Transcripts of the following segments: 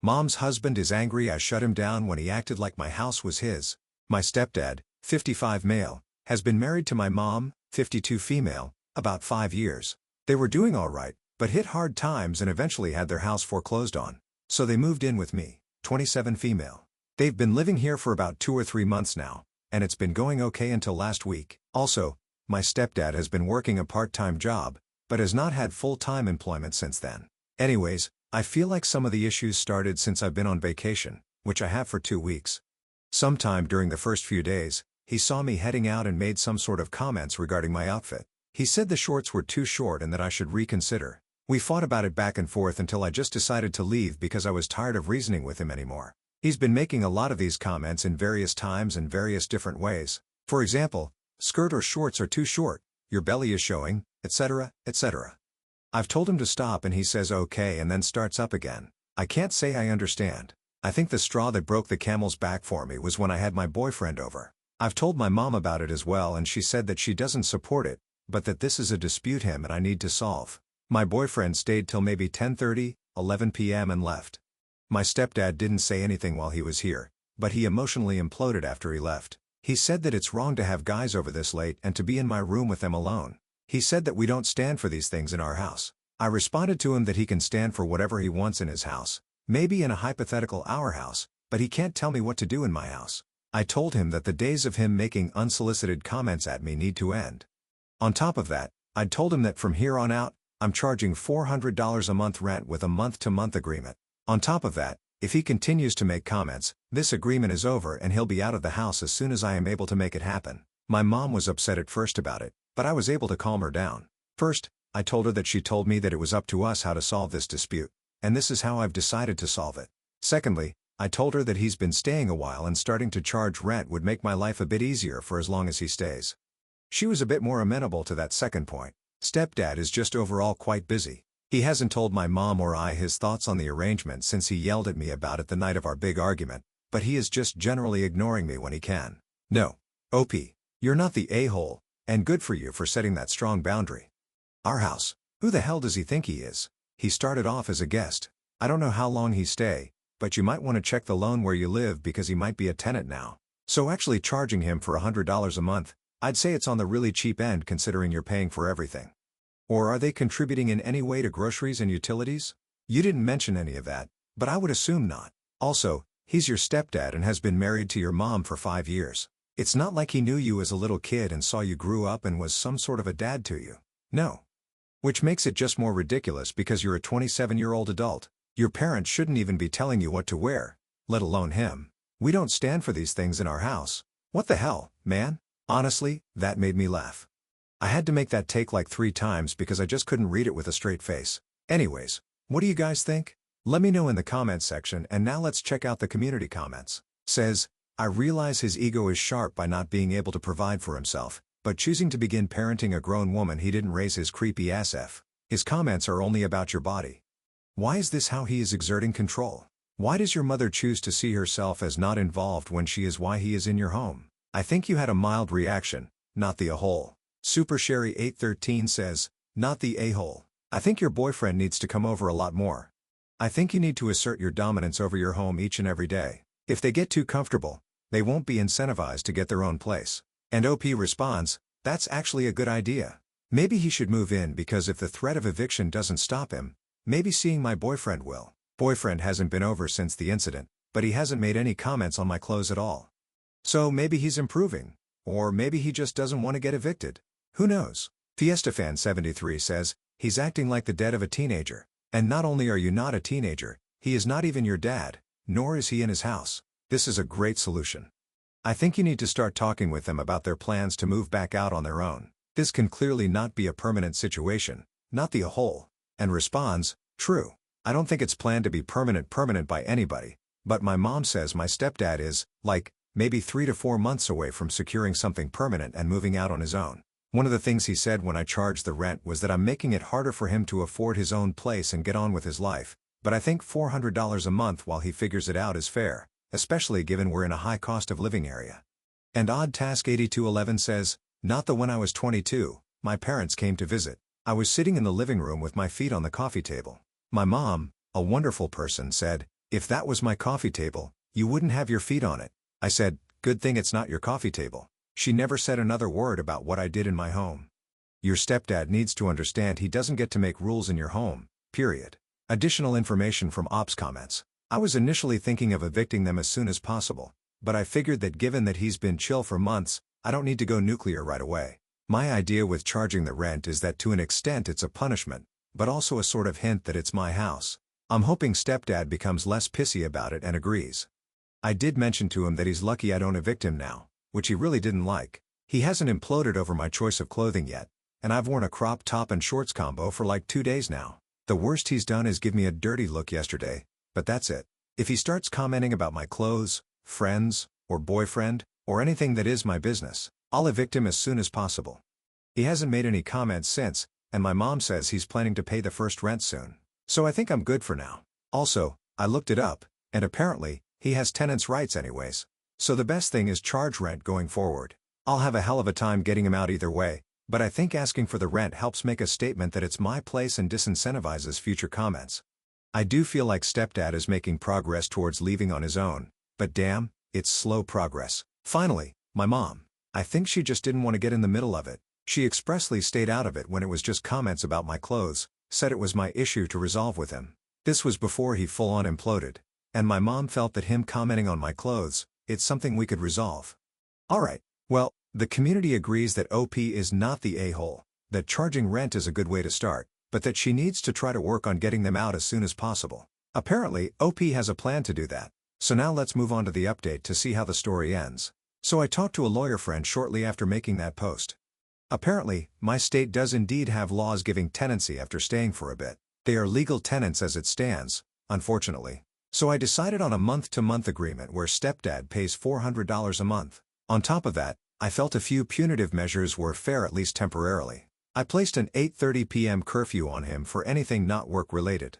Mom's husband is angry I shut him down when he acted like my house was his. My stepdad, 55 male, has been married to my mom, 52 female, about 5 years. They were doing alright, but hit hard times and eventually had their house foreclosed on. So they moved in with me, 27 female. They've been living here for about 2 or 3 months now, and it's been going okay until last week. Also, my stepdad has been working a part-time job, but has not had full-time employment since then. Anyways, I feel like some of the issues started since I've been on vacation, which I have for 2 weeks. Sometime during the first few days, he saw me heading out and made some sort of comments regarding my outfit. He said the shorts were too short and that I should reconsider. We fought about it back and forth until I just decided to leave because I was tired of reasoning with him anymore. He's been making a lot of these comments in various times and various different ways. For example, skirt or shorts are too short, your belly is showing, etc., etc. I've told him to stop and he says okay and then starts up again. I can't say I understand. I think the straw that broke the camel's back for me was when I had my boyfriend over. I've told my mom about it as well and she said that she doesn't support it, but that this is a dispute him and I need to solve. My boyfriend stayed till maybe 10:30, 11 p.m. and left. My stepdad didn't say anything while he was here, but he emotionally imploded after he left. He said that it's wrong to have guys over this late and to be in my room with them alone. He said that we don't stand for these things in our house. I responded to him that he can stand for whatever he wants in his house, maybe in a hypothetical our house, but he can't tell me what to do in my house. I told him that the days of him making unsolicited comments at me need to end. On top of that, I'd told him that from here on out, I'm charging $400 a month rent with a month-to-month agreement. On top of that, if he continues to make comments, this agreement is over and he'll be out of the house as soon as I am able to make it happen. My mom was upset at first about it, but I was able to calm her down. First, I told her that she told me that it was up to us how to solve this dispute, and this is how I've decided to solve it. Secondly, I told her that he's been staying a while and starting to charge rent would make my life a bit easier for as long as he stays. She was a bit more amenable to that second point. Stepdad is just overall quite busy. He hasn't told my mom or I his thoughts on the arrangement since he yelled at me about it the night of our big argument, but he is just generally ignoring me when he can. No. OP, you're not the a-hole, and good for you for setting that strong boundary. Our house. Who the hell does he think he is? He started off as a guest. I don't know how long he stay, but you might want to check the loan where you live because he might be a tenant now. So actually charging him for $100 a month, I'd say it's on the really cheap end considering you're paying for everything. Or are they contributing in any way to groceries and utilities? You didn't mention any of that, but I would assume not. Also, he's your stepdad and has been married to your mom for 5 years. It's not like he knew you as a little kid and saw you grew up and was some sort of a dad to you. No. Which makes it just more ridiculous because you're a 27-year-old adult. Your parents shouldn't even be telling you what to wear, let alone him. We don't stand for these things in our house. What the hell, man? Honestly, that made me laugh. I had to make that take like 3 times because I just couldn't read it with a straight face. Anyways, what do you guys think? Let me know in the comments section and now let's check out the community comments. Says, I realize his ego is sharp by not being able to provide for himself, but choosing to begin parenting a grown woman he didn't raise his creepy ass F. His comments are only about your body. Why is this how he is exerting control? Why does your mother choose to see herself as not involved when she is why he is in your home? I think you had a mild reaction, not the a-hole. Super Sherry 813 says, not the a-hole. I think your boyfriend needs to come over a lot more. I think you need to assert your dominance over your home each and every day. If they get too comfortable, they won't be incentivized to get their own place. And OP responds, that's actually a good idea. Maybe he should move in because if the threat of eviction doesn't stop him, maybe seeing my boyfriend will. Boyfriend hasn't been over since the incident, but he hasn't made any comments on my clothes at all. So maybe he's improving. Or maybe he just doesn't want to get evicted. Who knows? FiestaFan73 says, he's acting like the dad of a teenager. And not only are you not a teenager, he is not even your dad, nor is he in his house. This is a great solution. I think you need to start talking with them about their plans to move back out on their own. This can clearly not be a permanent situation, not the a-hole. And responds, true. I don't think it's planned to be permanent by anybody, but my mom says my stepdad is, like, maybe 3 to 4 months away from securing something permanent and moving out on his own. One of the things he said when I charged the rent was that I'm making it harder for him to afford his own place and get on with his life, but I think $400 a month while he figures it out is fair, especially given we're in a high cost of living area. And Odd Task 8211 says, not the when I was 22, my parents came to visit. I was sitting in the living room with my feet on the coffee table. My mom, a wonderful person, said, If that was my coffee table, you wouldn't have your feet on it. I said, good thing it's not your coffee table. She never said another word about what I did in my home. Your stepdad needs to understand he doesn't get to make rules in your home, period. Additional information from Ops comments. I was initially thinking of evicting them as soon as possible, but I figured that given that he's been chill for months, I don't need to go nuclear right away. My idea with charging the rent is that to an extent it's a punishment, but also a sort of hint that it's my house. I'm hoping stepdad becomes less pissy about it and agrees. I did mention to him that he's lucky I don't evict him now, which he really didn't like. He hasn't imploded over my choice of clothing yet, and I've worn a crop top and shorts combo for like 2 days now. The worst he's done is give me a dirty look yesterday, but that's it. If he starts commenting about my clothes, friends, or boyfriend, or anything that is my business, I'll evict him as soon as possible. He hasn't made any comments since, and my mom says he's planning to pay the first rent soon. So I think I'm good for now. Also, I looked it up, and apparently, he has tenants' rights anyways. So the best thing is charge rent going forward. I'll have a hell of a time getting him out either way, but I think asking for the rent helps make a statement that it's my place and disincentivizes future comments. I do feel like stepdad is making progress towards leaving on his own, but damn, it's slow progress. Finally, my mom. I think she just didn't want to get in the middle of it. She expressly stayed out of it when it was just comments about my clothes, said it was my issue to resolve with him. This was before he full-on imploded, and my mom felt that him commenting on my clothes, it's something we could resolve. Alright, well, the community agrees that OP is not the a-hole, that charging rent is a good way to start, but that she needs to try to work on getting them out as soon as possible. Apparently, OP has a plan to do that. So now let's move on to the update to see how the story ends. So I talked to a lawyer friend shortly after making that post. Apparently, my state does indeed have laws giving tenancy after staying for a bit. They are legal tenants as it stands, unfortunately. So I decided on a month-to-month agreement where stepdad pays $400 a month. On top of that, I felt a few punitive measures were fair at least temporarily. I placed an 8:30 p.m. curfew on him for anything not work-related.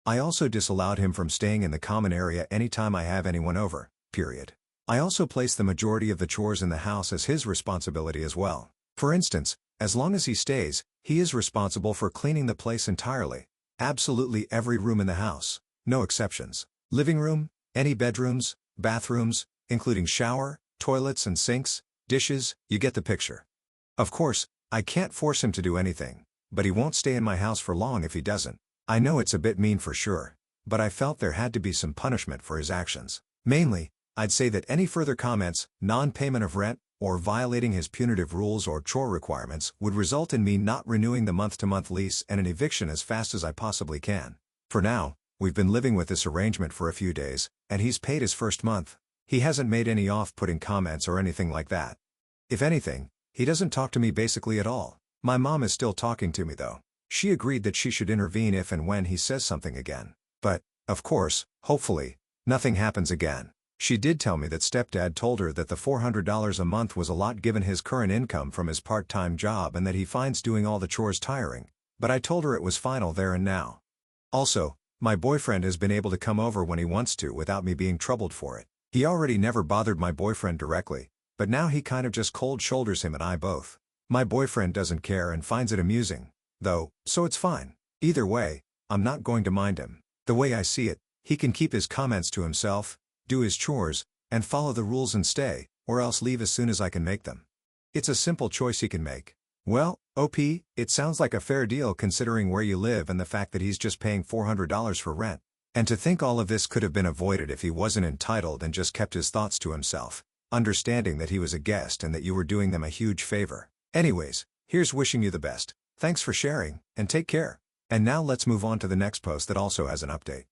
I also disallowed him from staying in the common area anytime I have anyone over, period. I also placed the majority of the chores in the house as his responsibility as well. For instance, as long as he stays, he is responsible for cleaning the place entirely. Absolutely every room in the house, no exceptions. Living room, any bedrooms, bathrooms, including shower, toilets and sinks, dishes, you get the picture. Of course, I can't force him to do anything, but he won't stay in my house for long if he doesn't. I know it's a bit mean for sure, but I felt there had to be some punishment for his actions. Mainly, I'd say that any further comments, non-payment of rent, or violating his punitive rules or chore requirements would result in me not renewing the month-to-month lease and an eviction as fast as I possibly can. For now, we've been living with this arrangement for a few days, and he's paid his first month. He hasn't made any off-putting comments or anything like that. If anything, he doesn't talk to me basically at all. My mom is still talking to me though. She agreed that she should intervene if and when he says something again. But, of course, hopefully, nothing happens again. She did tell me that stepdad told her that the $400 a month was a lot given his current income from his part-time job and that he finds doing all the chores tiring, but I told her it was final there and now. Also, my boyfriend has been able to come over when he wants to without me being troubled for it. He already never bothered my boyfriend directly, but now he kind of just cold shoulders him and I both. My boyfriend doesn't care and finds it amusing, though, so it's fine. Either way, I'm not going to mind him. The way I see it, he can keep his comments to himself, do his chores, and follow the rules and stay, or else leave as soon as I can make them. It's a simple choice he can make. Well, OP, it sounds like a fair deal considering where you live and the fact that he's just paying $400 for rent. And to think all of this could have been avoided if he wasn't entitled and just kept his thoughts to himself, understanding that he was a guest and that you were doing them a huge favor. Anyways, here's wishing you the best. Thanks for sharing, and take care. And now let's move on to the next post that also has an update.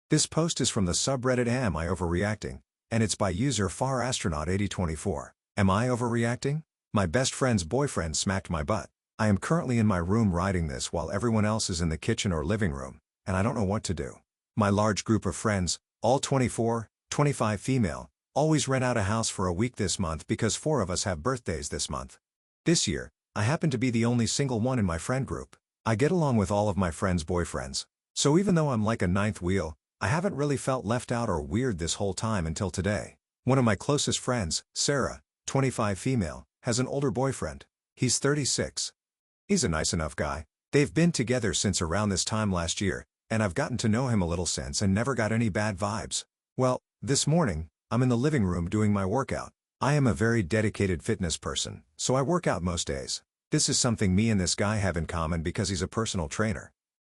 This post is from the subreddit Am I Overreacting? And it's by user FarAstronaut8024. Am I overreacting? My best friend's boyfriend smacked my butt. I am currently in my room writing this while everyone else is in the kitchen or living room, and I don't know what to do. My large group of friends, all 24, 25 female, always rent out a house for a week this month because 4 of us have birthdays this month. This year, I happen to be the only single one in my friend group. I get along with all of my friends' boyfriends. So even though I'm like a ninth wheel, I haven't really felt left out or weird this whole time until today. One of my closest friends, Sarah, 25 female, has an older boyfriend. He's 36. He's a nice enough guy. They've been together since around this time last year, and I've gotten to know him a little since and never got any bad vibes. Well, this morning, I'm in the living room doing my workout. I am a very dedicated fitness person, so I work out most days. This is something me and this guy have in common because he's a personal trainer.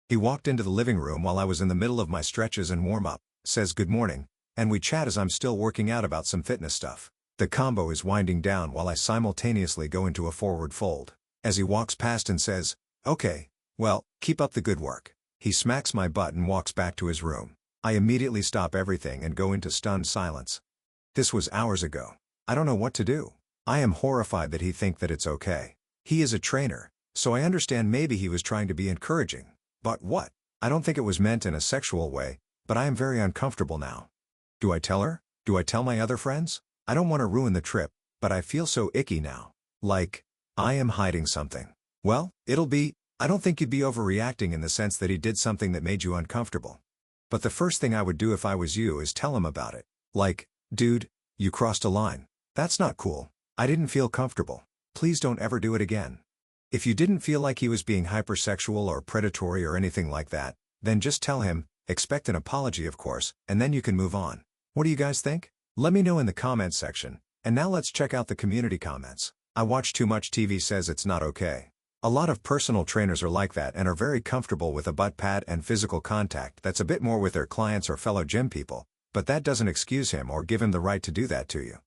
He walked into the living room while I was in the middle of my stretches and warm-up, says good morning, and we chat as I'm still working out about some fitness stuff. The combo is winding down while I simultaneously go into a forward fold. As he walks past and says, "Okay, well, keep up the good work." He smacks my butt and walks back to his room. I immediately stop everything and go into stunned silence. This was hours ago. I don't know what to do. I am horrified that he thinks that it's okay. He is a trainer, so I understand maybe he was trying to be encouraging. But what? I don't think it was meant in a sexual way, but I am very uncomfortable now. Do I tell her? Do I tell my other friends? I don't want to ruin the trip, but I feel so icky now. Like, I am hiding something. Well, I don't think you'd be overreacting in the sense that he did something that made you uncomfortable. But the first thing I would do if I was you is tell him about it. Like, dude, you crossed a line. That's not cool. I didn't feel comfortable. Please don't ever do it again. If you didn't feel like he was being hypersexual or predatory or anything like that, then just tell him, expect an apology of course, and then you can move on. What do you guys think? Let me know in the comments section, and now let's check out the community comments. I watch too much TV says it's not okay. A lot of personal trainers are like that and are very comfortable with a butt pat and physical contact that's a bit more with their clients or fellow gym people, but that doesn't excuse him or give him the right to do that to you.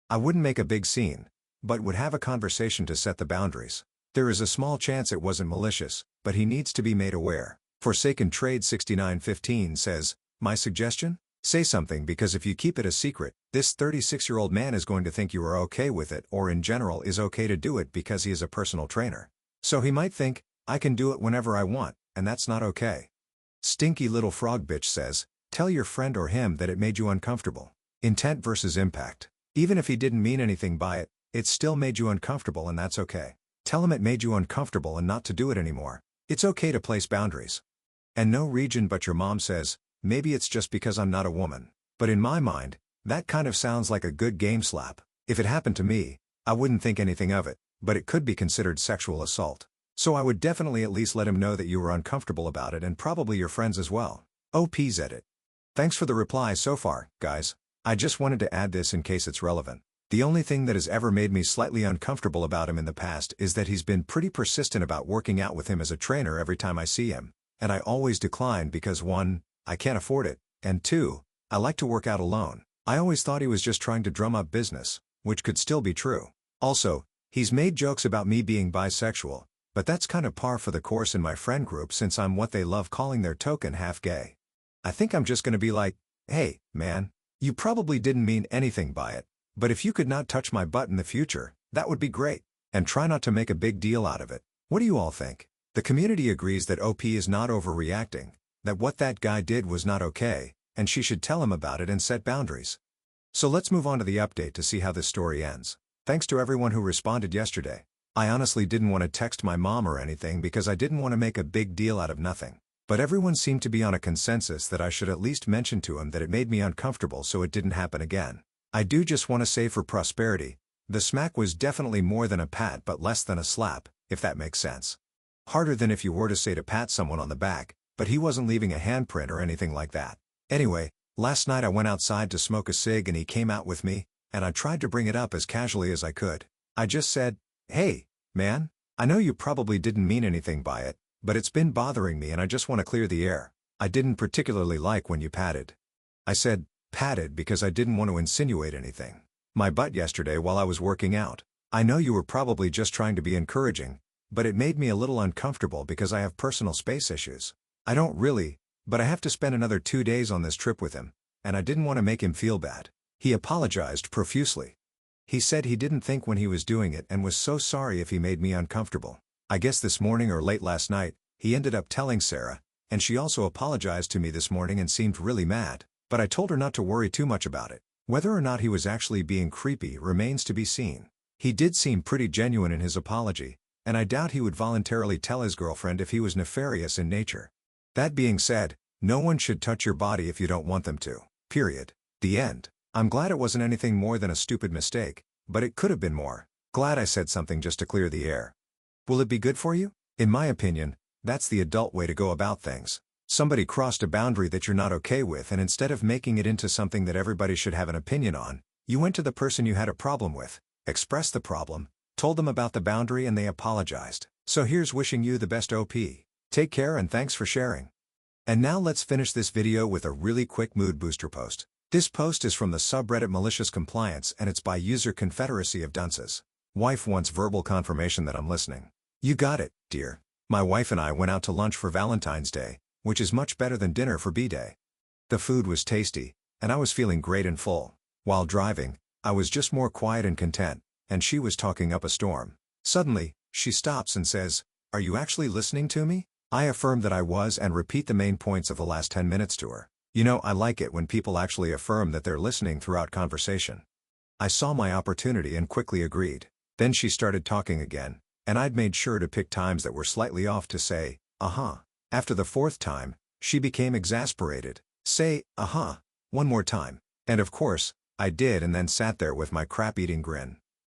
I wouldn't make a big scene, but would have a conversation to set the boundaries. There is a small chance it wasn't malicious, but he needs to be made aware. Forsaken Trade 6915 says, my suggestion? Say something because if you keep it a secret, this 36-year-old man is going to think you are okay with it or in general is okay to do it because he is a personal trainer. So he might think, I can do it whenever I want, and that's not okay. Stinky Little Frog Bitch says, tell your friend or him that it made you uncomfortable. Intent versus impact. Even if he didn't mean anything by it, it still made you uncomfortable and that's okay. Tell him it made you uncomfortable and not to do it anymore. It's okay to place boundaries. And no region but your mom says, maybe it's just because I'm not a woman. But in my mind, that kind of sounds like a good game slap. If it happened to me, I wouldn't think anything of it, but it could be considered sexual assault. So I would definitely at least let him know that you were uncomfortable about it and probably your friends as well. OP's edit. Thanks for the reply so far, guys. I just wanted to add this in case it's relevant. The only thing that has ever made me slightly uncomfortable about him in the past is that he's been pretty persistent about working out with him as a trainer every time I see him, and I always decline because 1, I can't afford it, and 2, I like to work out alone. I always thought he was just trying to drum up business, which could still be true. Also, he's made jokes about me being bisexual, but that's kind of par for the course in my friend group since I'm what they love calling their token half gay. I think I'm just gonna be like, hey, man, you probably didn't mean anything by it, but if you could not touch my butt in the future, that would be great, and try not to make a big deal out of it. What do you all think? The community agrees that OP is not overreacting, that what that guy did was not okay, and she should tell him about it and set boundaries. So let's move on to the update to see how this story ends. Thanks to everyone who responded yesterday. I honestly didn't want to text my mom or anything because I didn't want to make a big deal out of nothing. But everyone seemed to be on a consensus that I should at least mention to him that it made me uncomfortable so it didn't happen again. I do just want to say for prosperity, the smack was definitely more than a pat but less than a slap, if that makes sense. Harder than if you were to say to pat someone on the back, but he wasn't leaving a handprint or anything like that. Anyway, last night I went outside to smoke a cig and he came out with me, and I tried to bring it up as casually as I could. I just said, hey, man, I know you probably didn't mean anything by it, but it's been bothering me and I just want to clear the air. I didn't particularly like when you patted. I said, patted because I didn't want to insinuate anything. My butt yesterday while I was working out. I know you were probably just trying to be encouraging, but it made me a little uncomfortable because I have personal space issues. I don't really, but I have to spend another 2 days on this trip with him, and I didn't want to make him feel bad. He apologized profusely. He said he didn't think when he was doing it and was so sorry if he made me uncomfortable. I guess this morning or late last night, he ended up telling Sarah, and she also apologized to me this morning and seemed really mad. But I told her not to worry too much about it. Whether or not he was actually being creepy remains to be seen. He did seem pretty genuine in his apology, and I doubt he would voluntarily tell his girlfriend if he was nefarious in nature. That being said, no one should touch your body if you don't want them to. Period. The end. I'm glad it wasn't anything more than a stupid mistake, but it could have been more. Glad I said something just to clear the air. Will it be good for you? In my opinion, that's the adult way to go about things. Somebody crossed a boundary that you're not okay with, and instead of making it into something that everybody should have an opinion on, you went to the person you had a problem with, expressed the problem, told them about the boundary, and they apologized. So here's wishing you the best, OP. Take care and thanks for sharing. And now let's finish this video with a really quick mood booster post. This post is from the subreddit Malicious Compliance, and it's by user Confederacy of Dunces. Wife wants verbal confirmation that I'm listening. You got it, dear. My wife and I went out to lunch for Valentine's Day, which is much better than dinner for B-Day. The food was tasty, and I was feeling great and full. While driving, I was just more quiet and content, and she was talking up a storm. Suddenly, she stops and says, "Are you actually listening to me?" I affirm that I was and repeat the main points of the last 10 minutes to her. You know, I like it when people actually affirm that they're listening throughout conversation. I saw my opportunity and quickly agreed. Then she started talking again, and I'd made sure to pick times that were slightly off to say, "Uh-huh." After the fourth time, she became exasperated. "Say, uh-huh, one more time." And of course, I did, and then sat there with my crap-eating grin.